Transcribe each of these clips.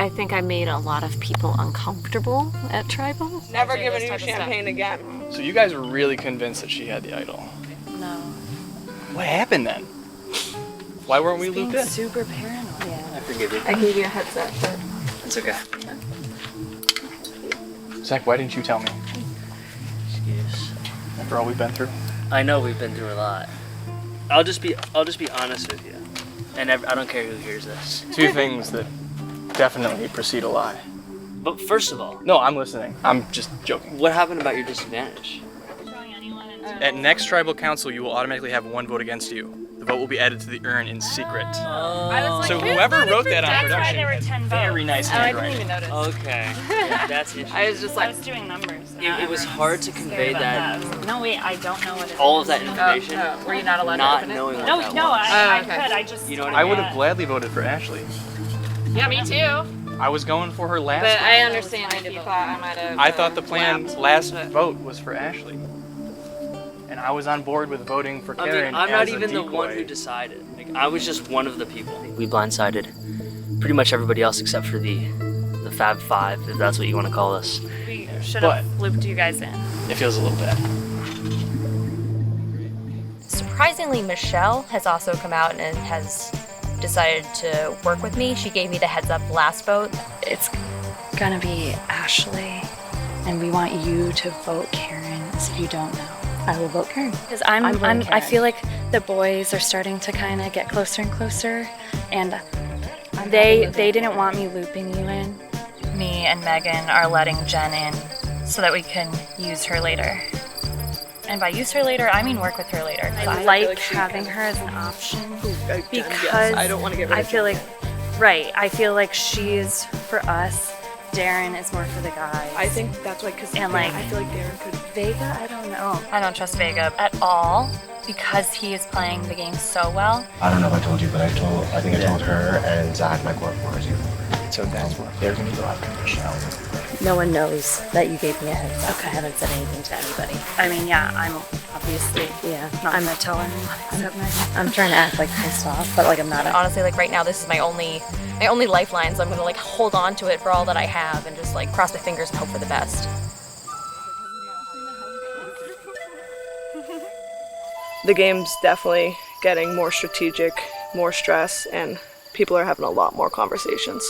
I think I made a lot of people uncomfortable at Tribal. Never giving you champagne again. So you guys were really convinced that she had the idol? No. What happened then? Why weren't we looped in? Super paranoid. Yeah, I forgive you. I gave you a heads up, but It's okay. Zach, why didn't you tell me? Excuse. After all we've been through? I know we've been through a lot. I'll just be honest with you, and I don't care who hears this. Two things that definitely precede a lie. But first of all, No, I'm listening. I'm just joking. what happened about your disadvantage? At next tribal council, you will automatically have one vote against you. The vote will be added to the urn in secret. So whoever wrote that on production, there were 10 very nice I didn't handwriting. even notice. Okay, yeah, that's interesting. I was just I like, was doing numbers. It was hard to convey that, No, wait, I don't know what it is. all of that information, were you not allowed to not open it? knowing what No, that no, was. I okay. could. I just. You know what I would have gladly voted for Ashley. Yeah, me too. I was going for her last But vote. I understand if you thought I might have. I thought the plan laughed. last vote was for Ashley. And I was on board with voting for I Karen mean, I'm not as a even the one decoy. who decided. Like, I was just one of the people. We blindsided pretty much everybody else except for the Fab Five, if that's what you want to call us. We should have looped you guys in. It feels a little bad. Surprisingly, Michelle has also come out and has decided to work with me. She gave me the heads up last vote. It's gonna be Ashley, and we want you to vote Karen as if you don't know. I will vote Karen. Because voting I Karen. feel like the boys are starting to kind of get closer and closer, and they didn't want me looping you in. Me and Megan are letting Jen in so that we can use her later. And by use her later, I mean work with her later. I like having her as an option because I don't want to get rid I of feel like, right, I feel like she's for us. Darren is more for the guys. I think that's why, because And, like, I feel like Darren could. Vega, I don't know. I don't trust Vega at all because he is playing the game so well. I don't know if I told you, but I think I told her and Zach might work for you. So that's what they're going to go after Michelle. No one knows that you gave me a heads up. I haven't said anything to anybody. I mean, yeah, I'm obviously not gonna tell anyone except Megan. I'm trying to act like pissed off, but like I'm not. Honestly, like right now, this is my only lifeline. So I'm gonna like hold on to it for all that I have and just like cross my fingers and hope for the best. The game's definitely getting more strategic, more stress, and people are having a lot more conversations.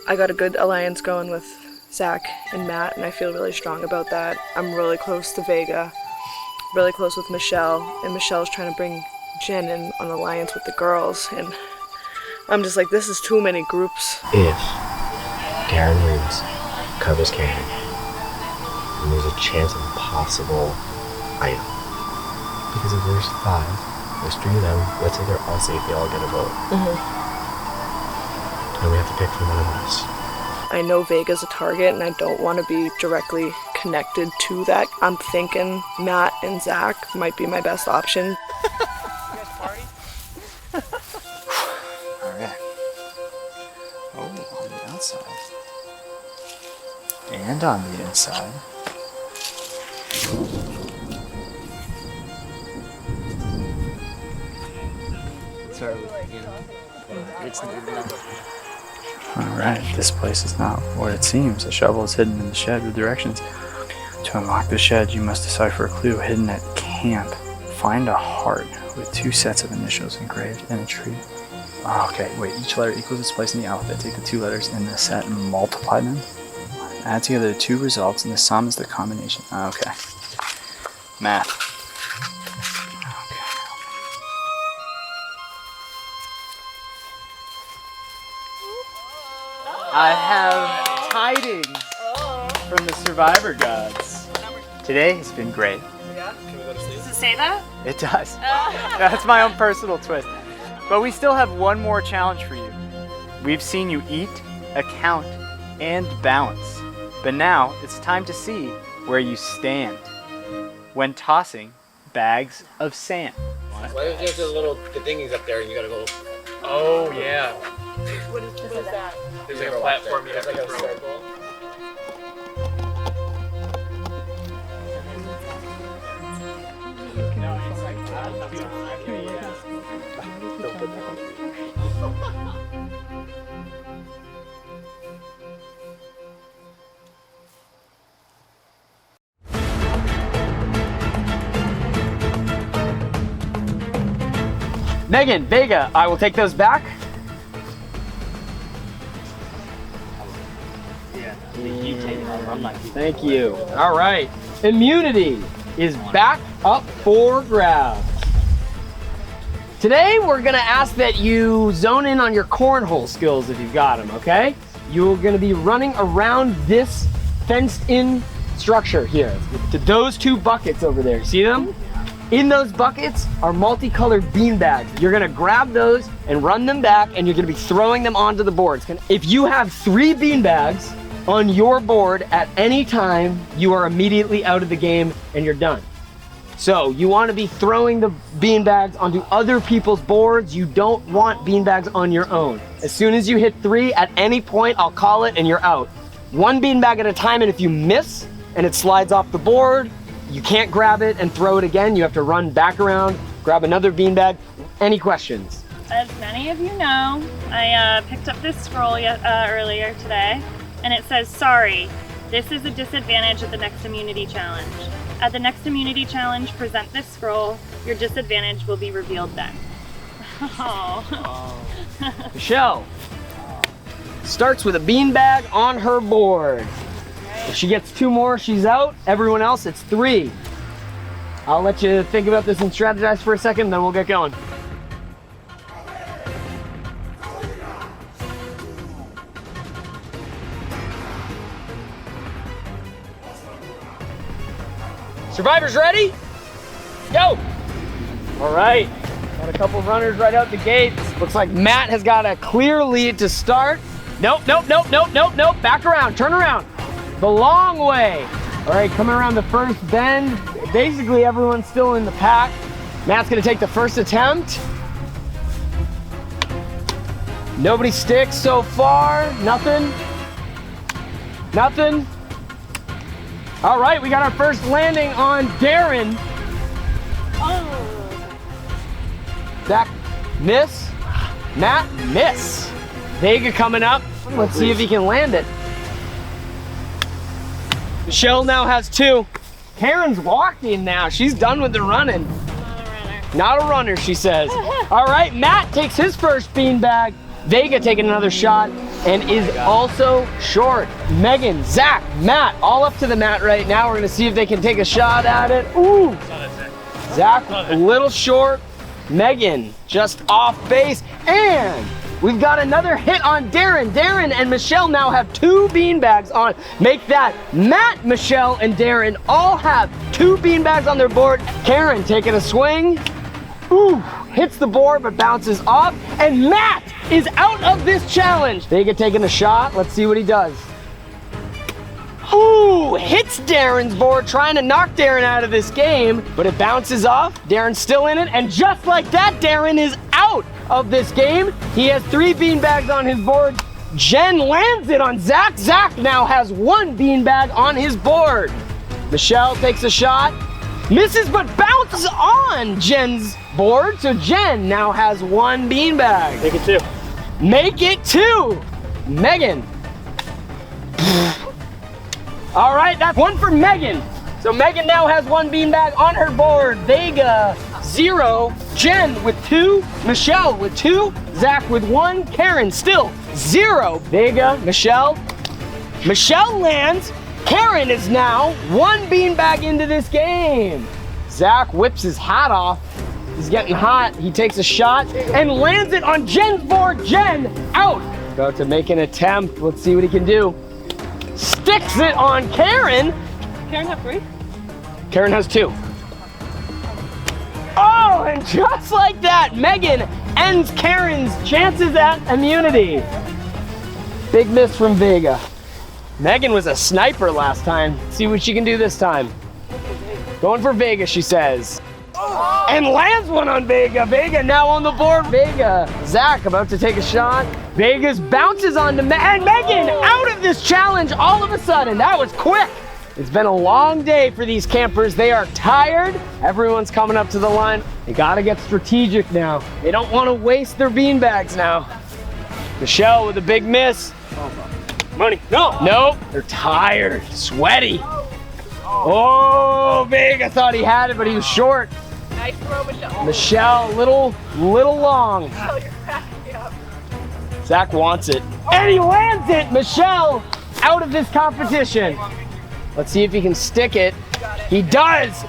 I got a good alliance going with Zach and Matt, and I feel really strong about that. I'm really close to Vega, really close with Michelle, and Michelle's trying to bring Jen in on an alliance with the girls, and I'm just like, this is too many groups. If Karen wins, covers Karen, and there's a chance of a possible item. Because if there's 5, there's 3 of them, let's say they're all safe, they all get a vote. And we have to pick from one of us. I know Vega's a target, and I don't want to be directly connected to that. I'm thinking Matt and Zach might be my best option. Alright. Oh, on the outside. And on the inside. Sorry, it's Alright, this place is not what it seems. A shovel is hidden in the shed with directions. To unlock the shed, you must decipher a clue hidden at camp. Find a heart with 2 sets of initials engraved in a tree. Oh, okay, wait, each letter equals its place in the alphabet. Take the 2 letters in the set and multiply them. Add together the 2 results, and the sum is the combination. Okay. Math. I have tidings from the survivor gods. Today has been great. Does it say that? It does. That's my own personal twist. But we still have one more challenge for you. We've seen you eat, account, and balance. But now it's time to see where you stand when tossing bags of sand. Why don't you have the thingies up there and you gotta go. Oh, yeah. What is that? There's like a platform you have to throw. Megan, Vega, I will take those back. Thank you. All right. Immunity is back up for grabs. Today, we're gonna ask that you zone in on your cornhole skills if you've got them, okay? You're gonna be running around this fenced-in structure here to those two buckets over there. See them? In those buckets are multicolored bean bags. You're gonna grab those and run them back, and you're gonna be throwing them onto the boards. If you have 3 bean bags on your board at any time, you are immediately out of the game and you're done. So you want to be throwing the bean bags onto other people's boards. You don't want bean bags on your own. As soon as you hit 3, at any point, I'll call it and you're out. 1 bean bag at a time, and if you miss and it slides off the board, you can't grab it and throw it again. You have to run back around, grab another bean bag. Any questions? As many of you know, I picked up this scroll earlier today, and it says, sorry, this is a disadvantage at the next immunity challenge. At the next immunity challenge, present this scroll. Your disadvantage will be revealed then. Oh. Michelle starts with a bean bag on her board. If she gets 2 more, she's out. Everyone else, it's 3. I'll let you think about this and strategize for a second, then we'll get going. Survivors ready? Go! All right, got a couple runners right out the gates. Looks like Matt has got a clear lead to start. Nope, nope, nope, nope, nope, nope. Back around, turn around. The long way. All right, coming around the first bend. Basically, everyone's still in the pack. Matt's gonna take the first attempt. Nobody sticks so far, nothing. Nothing. All right, we got our first landing on Darren. Oh. Zach, miss. Matt, miss. Vega coming up. Let's see if he can land it. Michelle now has 2. Karen's walking now. She's done with the running. Not a runner. Not a runner, she says. All right, Matt takes his first beanbag. Vega taking another shot and is also short. Megan, Zach, Matt, all up to the mat right now. We're gonna see if they can take a shot at it. Ooh! Zach, a little short. Megan, just off base. And we've got another hit on Darren. Darren and Michelle now have 2 beanbags on. Make that Matt, Michelle, and Darren all have 2 beanbags on their board. Karen taking a swing. Ooh, hits the board but bounces off. And Matt is out of this challenge. Vega taking a shot. Let's see what he does. Ooh, hits Darren's board, trying to knock Darren out of this game, but it bounces off. Darren's still in it, and just like that, Darren is out of this game. He has 3 beanbags on his board. Jen lands it on Zach. Zach now has 1 beanbag on his board. Michelle takes a shot, misses, but bounces on Jen's board, so Jen now has 1 beanbag. Make it 2. Make it 2. Megan. All right, that's 1 for Megan. So Megan now has 1 beanbag on her board. Vega, 0. Jen with 2. Michelle with 2. Zach with 1. Karen still 0. Vega, Michelle. Michelle lands. Karen is now 1 beanbag into this game. Zach whips his hat off. He's getting hot. He takes a shot and lands it on Jen's board. Jen out. About to make an attempt. Let's see what he can do. Sticks it on Karen. Karen have 3? Karen has 2. Oh, and just like that, Megan ends Karen's chances at immunity. Big miss from Vega. Megan was a sniper last time. See what she can do this time. Going for Vega, she says. And lands one on Vega. Vega now on the board. Vega. Zach about to take a shot. Vegas bounces onto and Megan out of this challenge all of a sudden. That was quick. It's been a long day for these campers. They are tired. Everyone's coming up to the line. They gotta get strategic now. They don't want to waste their beanbags now. Michelle with a big miss. Money. No. Nope. They're tired, sweaty. Oh, Vega thought he had it, but he was short. Nice throw, Michelle. Michelle, little long. You're cracking me up. Zach wants it. And he lands it! Michelle, out of this competition. Let's see if he can stick it. He does!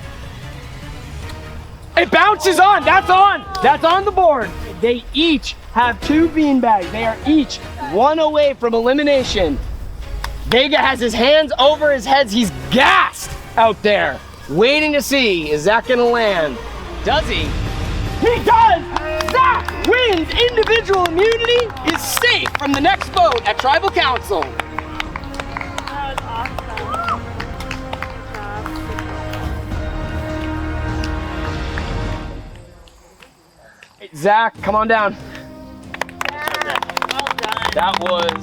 It bounces on! That's on! That's on the board. They each have 2 beanbags. They are each 1 away from elimination. Vega has his hands over his head. He's gassed out there, waiting to see, is Zach gonna land? Does he? He does! Zach wins individual immunity, is safe from the next vote at Tribal Council. That was awesome. Hey, Zach, come on down. Well done. That was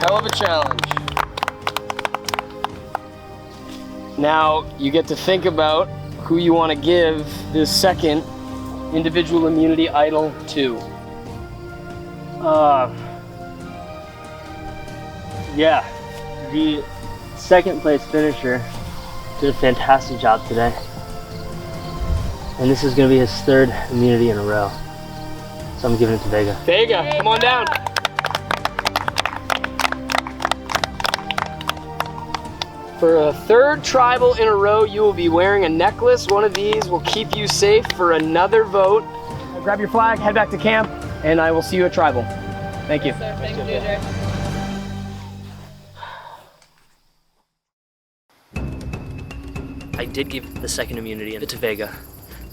hell of a challenge. Now you get to think about who you want to give this second individual immunity idol to. Yeah, the second place finisher did a fantastic job today. And this is going to be his 3rd immunity in a row. So I'm giving it to Vega. Vega, come on down. For a 3rd tribal in a row, you will be wearing a necklace. One of these will keep you safe for another vote. Grab your flag, head back to camp, and I will see you at tribal. Thank you. Thank you, JJ. I did give the second immunity to Vega.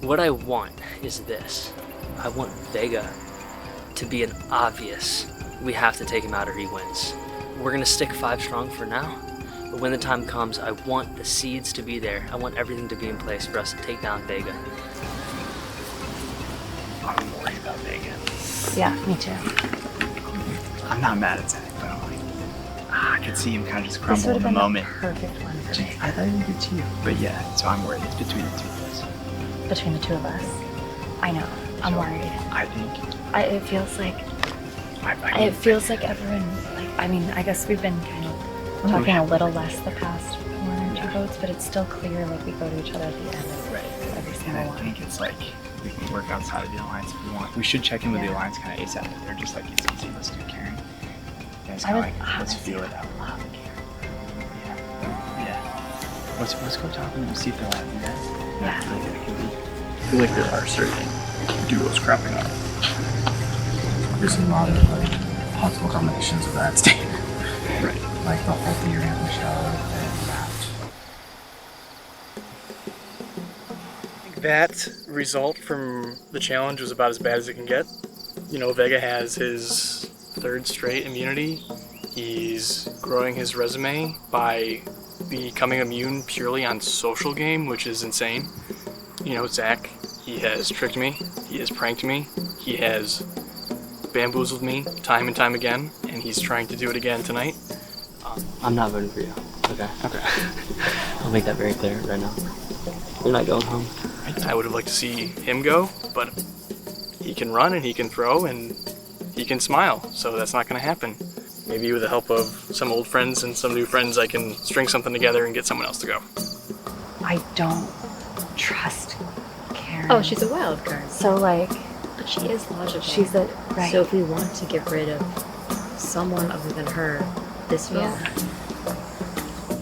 What I want is this. I want Vega to be an obvious, we have to take him out or he wins. We're gonna stick 5 strong for now, but when the time comes, I want the seeds to be there. I want everything to be in place for us to take down Vega. I'm worried about Vega. Yeah, me too. I'm not mad at Zach, but I'm like, I could see him kind of just This crumble would in have the been moment. the perfect one for me. I thought you did too. But yeah, so I'm worried. It's between the 2 of us. Between the 2 of us. I know. I'm worried. I think. It feels like everyone, like, I mean, I guess we've been kind of talking a little less the past 1 or 2 votes, but it's still clear, like, we go to each other at the end of every And single I one. think it's like, we can work outside of the alliance if we want. We should check in with the alliance kind of ASAP. They're just like, it's easy, let's do Karen. And it's kind of like, let's feel it out. Yeah. Let's go talk to them and see if they'll have you guys. Yeah. I feel like it could be. I feel like there are certain duos cropping up. There's a lot of like possible combinations of that state. Right. Like the whole theory of Michelle and Matt. That result from the challenge was about as bad as it can get. You know, Vega has his 3rd straight immunity. He's growing his resume by becoming immune purely on social game, which is insane. You know, Zach, he has tricked me, he has pranked me, he has bamboozled me time and time again, and he's trying to do it again tonight. I'm not voting for you. Okay. I'll make that very clear right now. You're not going home. I would have liked to see him go, but he can run and he can throw and he can smile, so that's not going to happen. Maybe with the help of some old friends and some new friends, I can string something together and get someone else to go. I don't trust Karen. Oh, she's a wild card. So, like, But she is logical. she's the, right. So if we want to get rid of someone other than her, this vote. Yeah.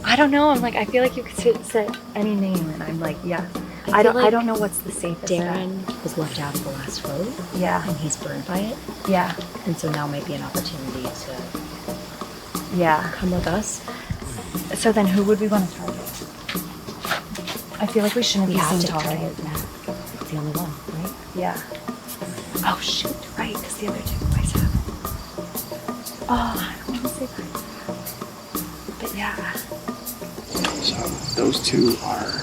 I don't know. I'm like, I feel like you could say any name, and I'm like, yeah. I don't know what's the safest. Darren was left out of the last vote. Yeah. And he's burned by it. Yeah. And so now might be an opportunity to come with us. So then who would we want to target? I feel like we shouldn't We be have seen to talking. target Matt. It's the only one, right? Yeah. Oh shoot, right, because the other 2 boys have. Oh, I don't want to say that. But yeah. So those 2 are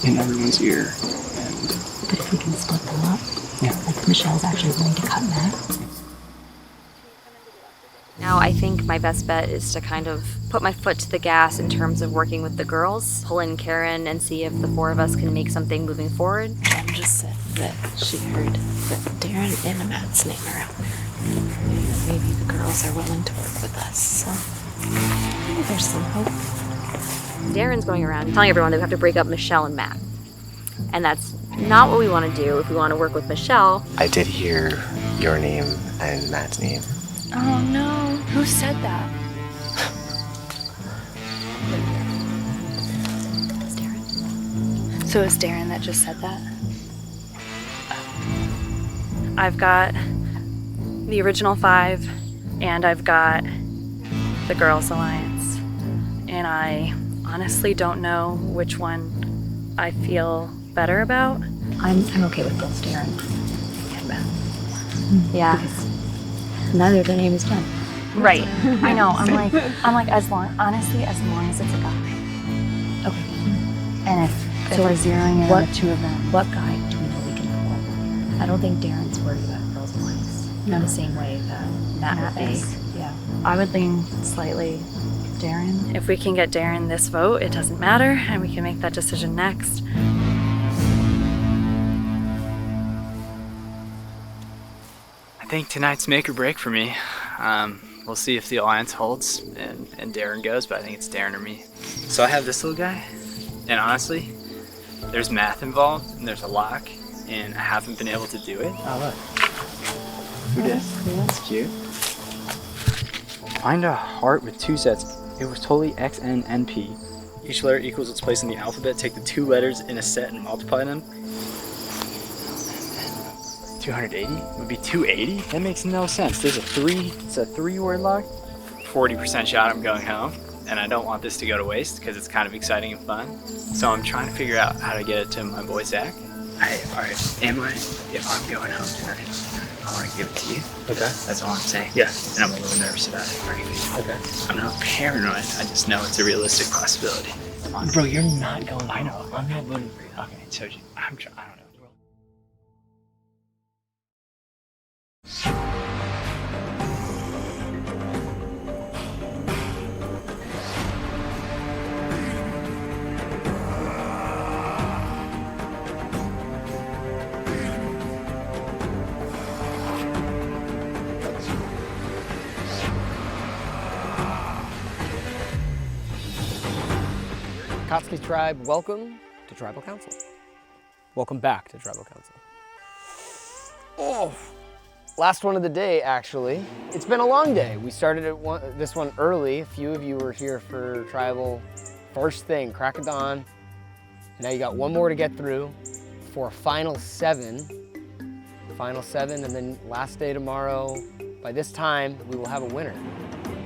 in everyone's ear, and But if we can split them up, yeah. like Michelle's actually willing to cut Matt. Now I think my best bet is to kind of put my foot to the gas in terms of working with the girls, pull in Karen and see if the 4 of us can make something moving forward. Jen just said that she heard that Darren and Matt's name are out there. And maybe the girls are willing to work with us, so maybe there's some hope. Darren's going around telling everyone that we have to break up Michelle and Matt. And that's not what we want to do if we want to work with Michelle. I did hear your name and Matt's name. Oh no, who said that? It's Darren. So it's Darren that just said that? I've got the original 5, and I've got the Girls Alliance. And I honestly don't know which one I feel better about. I'm okay with both Darren and Matt. Yeah. Because neither of their name is Jen. Right. I know. I'm like, as long as it's a guy. Okay. And if So we're zeroing in on the 2 of them. What guy do we know we can afford? I don't think Darren's worried about Girls Alliance in the same way that Matt would be. Yeah. I would lean slightly Darren. If we can get Darren this vote, it doesn't matter, and we can make that decision next. I think tonight's make or break for me. We'll see if the alliance holds and Darren goes, but I think it's Darren or me. So I have this little guy, and honestly, there's math involved, and there's a lock, and I haven't been able to do it. Oh, look. Who did? That's cute. Find a heart with 2 sets. It was totally X, N, and P. Each letter equals its place in the alphabet. Take the 2 letters in a set and multiply them. 280 would be 280? That makes no sense. There's a 3, it's a 3-word lock. 40% shot I'm going home, and I don't want this to go to waste because it's kind of exciting and fun. So I'm trying to figure out how to get it to my boy Zach. If I'm going home tonight, I want to give it to you. Okay. That's all I'm saying. Yeah. And I'm a little nervous about it. Okay. I'm not paranoid. I just know it's a realistic possibility. Bro, you're not going home. I know. I'm not voting for you. Okay, so I don't know. Kotsky Tribe, welcome to Tribal Council. Welcome back to Tribal Council. Oh, last one of the day, actually. It's been a long day. We started this one early. A few of you were here for Tribal first thing, crack of dawn. And now you got one more to get through for a final 7. Final 7, and then last day tomorrow. By this time, we will have a winner.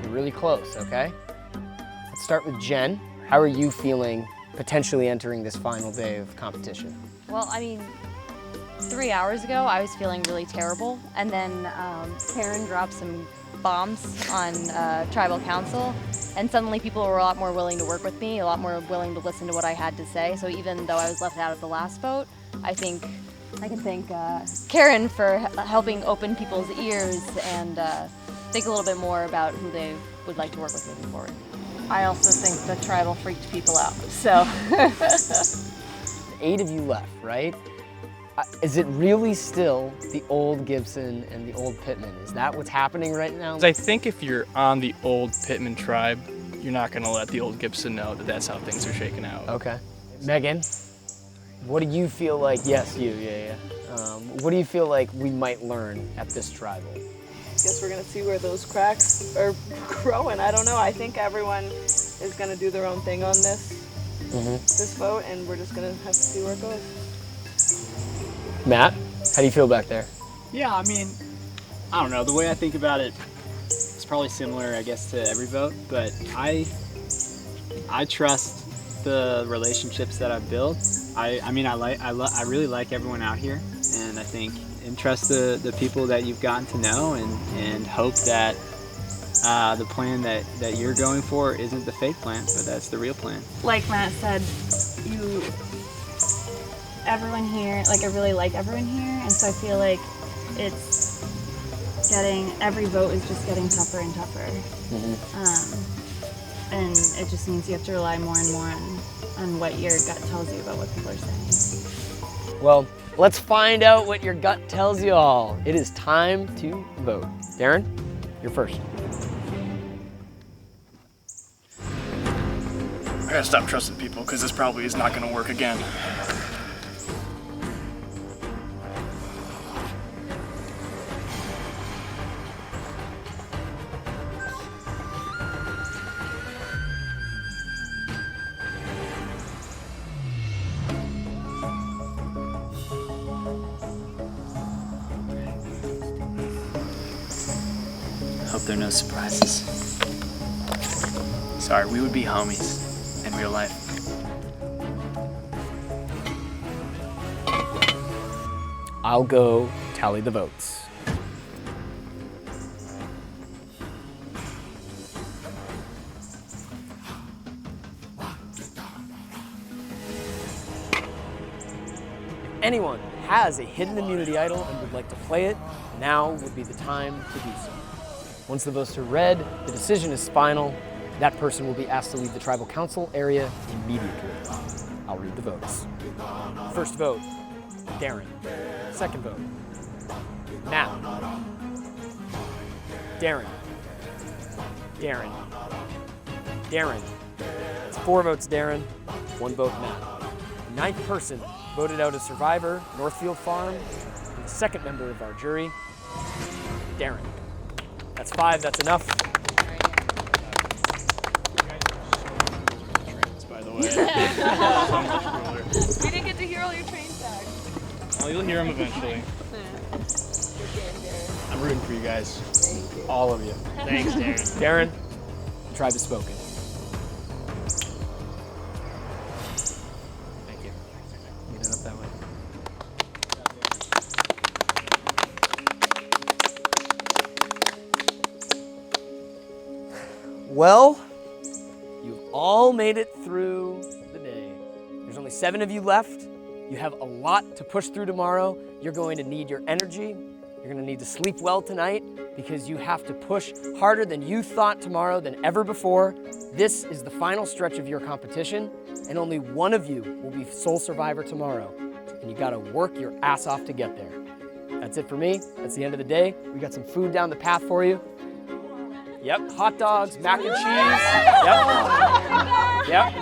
You're really close, okay? Let's start with Jen. How are you feeling potentially entering this final day of competition? Well, I mean, 3 hours ago, I was feeling really terrible. And then Karen dropped some bombs on Tribal Council. And suddenly people were a lot more willing to work with me, a lot more willing to listen to what I had to say. So even though I was left out of the last vote, I think I can thank Karen for helping open people's ears and think a little bit more about who they would like to work with moving forward. I also think the tribal freaked people out, so. 8 of you left, right? Is it really still the old Gibson and the old Pittman? Is that what's happening right now? I think if you're on the old Pittman tribe, you're not going to let the old Gibson know that that's how things are shaking out. Okay. Megan, what do you feel like, yes, you, yeah. What do you feel like we might learn at this tribal? Guess we're gonna see where those cracks are growing. I don't know. I think everyone is gonna do their own thing on this vote, and we're just gonna have to see where it goes. Matt, how do you feel back there? Yeah, I mean, I don't know. The way I think about it, it's probably similar, I guess, to every vote. But I trust the relationships that I've built. I really like everyone out here, and I think. And trust the people that you've gotten to know, and hope that the plan that you're going for isn't the fake plan, but that's the real plan. Like Matt said, everyone here, like I really like everyone here, and so I feel like every vote is just getting tougher and tougher. And it just means you have to rely more and more on what your gut tells you about what people are saying. Well, let's find out what your gut tells you all. It is time to vote. Darren, you're first. I gotta stop trusting people because this probably is not gonna work again. Hope there are no surprises. Sorry, we would be homies in real life. I'll go tally the votes. If anyone has a hidden immunity idol and would like to play it, now would be the time to do so. Once the votes are read, the decision is final. That person will be asked to leave the tribal council area immediately. I'll read the votes. First vote, Darren. Second vote, Matt. Darren. Darren. Darren. That's 4 votes Darren, 1 vote Matt. The 9th person voted out as survivor, Northfield Farm, and the 2nd member of our jury, Darren. That's 5, that's enough. By the way. So much cooler. We didn't get to hear all your train facts. Well, you'll hear them eventually. I'm rooting for you guys. All of you. Thanks, Darren. Darren, the tribe has spoken. Thank you. Get it up that way. Well, you've all made it through the day. There's only 7 of you left. You have a lot to push through tomorrow. You're going to need your energy. You're going to need to sleep well tonight because you have to push harder than you thought tomorrow than ever before. This is the final stretch of your competition, and only one of you will be sole survivor tomorrow. And you got to work your ass off to get there. That's it for me. That's the end of the day. We got some food down the path for you. Yep, hot dogs, mac and cheese. Yep.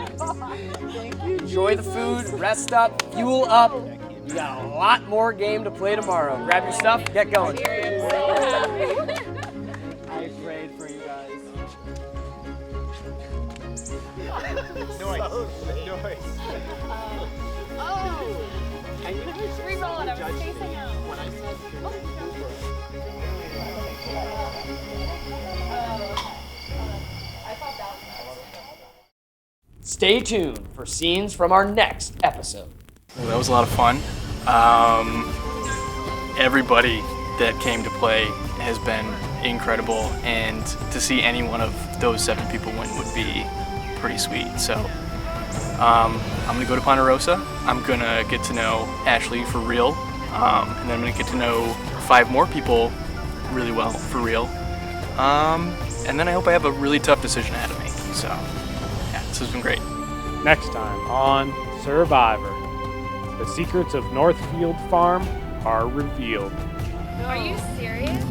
Enjoy the food, rest up, fuel up. You got a lot more game to play tomorrow. Grab your stuff, get going. I prayed for you guys. Noise. Oh! Reroll it, I was spacing out. When I said Stay tuned for scenes from our next episode. Well, that was a lot of fun. Everybody that came to play has been incredible, and to see any one of those 7 people win would be pretty sweet. So I'm gonna go to Ponderosa. I'm gonna get to know Ashley for real, and then I'm gonna get to know 5 more people really well for real. And then I hope I have a really tough decision ahead of me. So yeah, this has been great. Next time on Survivor, the secrets of Northfield Farm are revealed. Are you serious?